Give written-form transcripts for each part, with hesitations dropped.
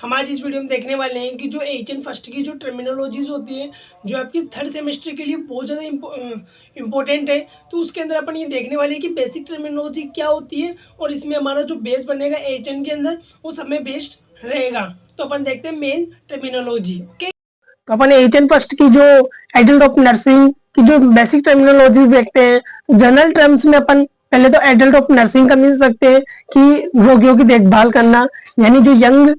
हम आज इस वीडियो में देखने वाले हैं कि जो HN फर्स्ट की जो टर्मिनोलॉजीज होती है, जो आपकी थर्ड सेमेस्टर के लिए बहुत ज़्यादा इम्पोर्टेंट है। तो उसके अंदर अपन ये देखने वाले हैं कि बेसिक टर्मिनोलॉजी क्या होती है और इसमें हमारा जो बेस बनेगा HN के अंदर वो सब में बेस्ड रहेगा। तो अपन देखते हैं मेन टर्मिनोलॉजी। ओके, तो अपन HN फर्स्ट की जो एडल्ट ऑफ नर्सिंग की जो बेसिक टर्मिनोलॉजीज देखते हैं। तो जनरल टर्म्स में अपन पहले तो एडल्ट ऑफ नर्सिंग का मिल सकते हैं कि रोगियों की देखभाल करना, यानी जो यंग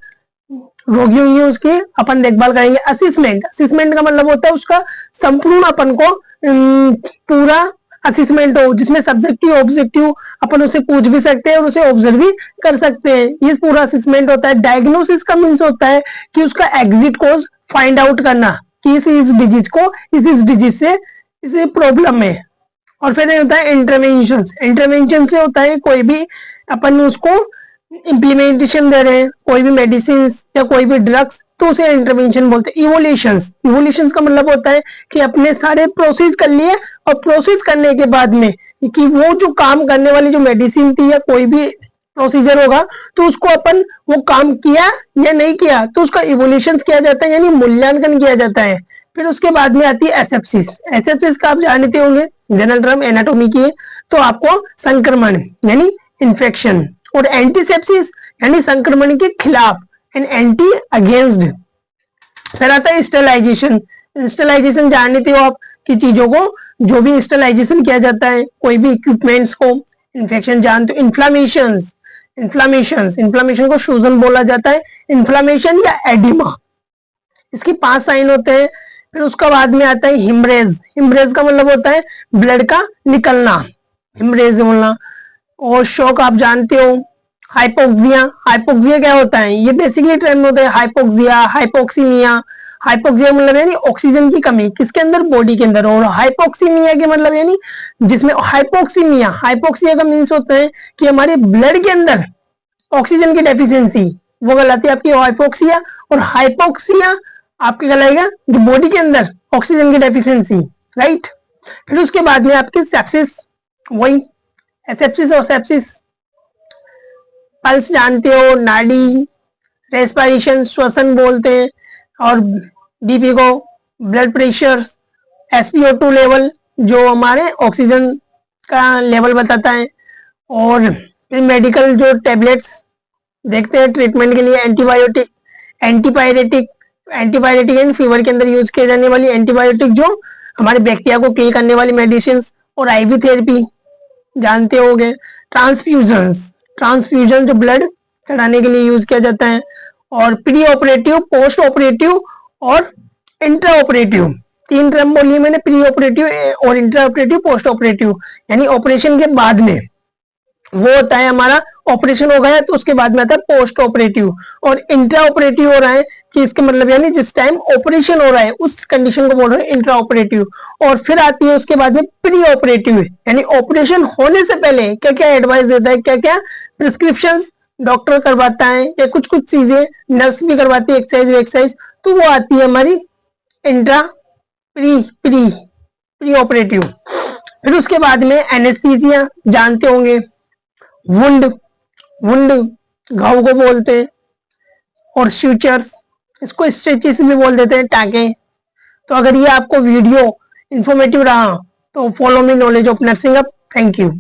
रोगी हुई है उसकी अपन देखभाल करेंगे। असिस्मेंट, असिस्मेंट का मतलब होता है उसका संपूर्ण अपन को पूरा असिस्मेंट हो, जिसमें सब्जेक्टिव ऑब्जेक्टिव अपन उसे पूछ भी सकते हैं और उसे ऑब्जर्व भी कर सकते हैं। ये पूरा असिस्मेंट होता है। डायग्नोसिस का मीन्स होता है कि उसका एग्जिट कोज फाइंड आउट करना कि इस डिजीज को इस डिजीज से इसे प्रॉब्लम है। और फिर होता है इंटरवेंशन। इंटरवेंशन से होता है कोई भी अपन उसको इम्प्लीमेंटेशन दे रहे हैं, कोई भी मेडिसिन या कोई भी ड्रग्स, तो उसे इंटरवेंशन बोलते हैं। इवोल्यूशंस, इवोल्यूशंस का मतलब होता है कि अपने सारे प्रोसेस कर लिए और प्रोसेस करने के बाद में कि वो जो काम करने वाली जो मेडिसिन थी या कोई भी प्रोसीजर होगा तो उसको अपन वो काम किया या नहीं किया तो उसका इवोल्यूशंस किया जाता है, यानी मूल्यांकन किया जाता है। फिर उसके बाद में आती है एसेप्सिस। एसेप्सिस का आप जानते होंगे, जनरल टर्म एनाटॉमी की है, तो आपको संक्रमण यानी इन्फेक्शन, और एंटीसेप्सिस यानी संक्रमण के खिलाफ एंड एंटी अगेंस्ट। फिर आता है स्टरलाइजेशन। स्टरलाइजेशन जानते हो आप कि चीजों को जो भी स्टरलाइजेशन किया जाता है, कोई भी इक्विपमेंट्स को। इन्फेक्शन जानते हो। इन्फ्लामेशंस, इन्फ्लामेशन को सूजन बोला जाता है। इन्फ्लामेशन या एडिमा, इसकी 5 साइन होते हैं। फिर उसका बाद में आता है हिमरेज। हिमरेज का मतलब होता है ब्लड का निकलना, हिमरेज बोलना। और शॉक आप जानते हो। हाइपोक्सिया, हाइपोक्सिया क्या होता है? ये बेसिकली टर्म होता है हाइपोक्सिया, हाइपोक्सीमिया। हाइपोक्सिया मतलब यानी ऑक्सीजन की कमी किसके अंदर? बॉडी के अंदर। और हाइपोक्सीमिया के मतलब यानी जिसमें हाइपोक्सीमिया, हाइपोक्सिया का मीन्स होता है कि हमारे ब्लड के अंदर ऑक्सीजन की डेफिशिएंसी, वो कहलाती है आपकी हाइपोक्सिया। और हाइपोक्सिया आपके कहलाएगा जो बॉडी के अंदर ऑक्सीजन की डेफिशिएंसी, राइट। फिर उसके बाद में आपकी सेप्सिस, वही एसेप्सिस और सेप्सिस। पल्स जानते हो, नाड़ी, रेस्पिरेशन श्वसन बोलते हैं। और बीपी को ब्लड प्रेशर, SpO2 लेवल जो हमारे ऑक्सीजन का लेवल बताता है। और फिर मेडिकल जो टेबलेट्स देखते हैं ट्रीटमेंट के लिए, antibiotic, antipyretic, antibiotic and fever के अंदर यूज किए जाने वाली एंटीबायोटिक जो हमारे बैक्टीरिया को किल करने वाली मेडिसिन। और IV थेरेपी जानते होंगे। ट्रांसफ्यूजन्स, ट्रांसफ्यूजन जो ब्लड चढ़ाने के लिए यूज किया जाता है। और प्री ऑपरेटिव, पोस्ट ऑपरेटिव और इंट्रा ऑपरेटिव, 3 टर्म बोली मैंने, प्री ऑपरेटिव और इंट्रा ऑपरेटिव, पोस्ट ऑपरेटिव। यानी ऑपरेशन के बाद में वो होता है हमारा ऑपरेशन हो गया तो उसके बाद में आता है पोस्ट ऑपरेटिव। और इंट्रा ऑपरेटिव हो रहा है कि इसके मतलब यानी जिस टाइम ऑपरेशन हो रहा है उस कंडीशन को बोल रहे हैं इंट्रा ऑपरेटिव। और फिर आती है उसके बाद में प्री ऑपरेटिव, यानी ऑपरेशन होने से पहले क्या क्या एडवाइस देता है, क्या क्या प्रिस्क्रिप्शंस डॉक्टर करवाता है या कुछ कुछ चीजें नर्स भी करवाती है, एक्सरसाइज, तो वो आती है हमारी intra pre pre pre operative. फिर उसके बाद में एनेस्थीसिया जानते होंगे। वुंड, वुंड घाव को बोलते हैं। और स्यूचर्स, इसको स्ट्रेचेस भी बोल देते हैं, टाके। तो अगर ये आपको वीडियो इंफॉर्मेटिव रहा तो follow me knowledge of nursing up. Thank you.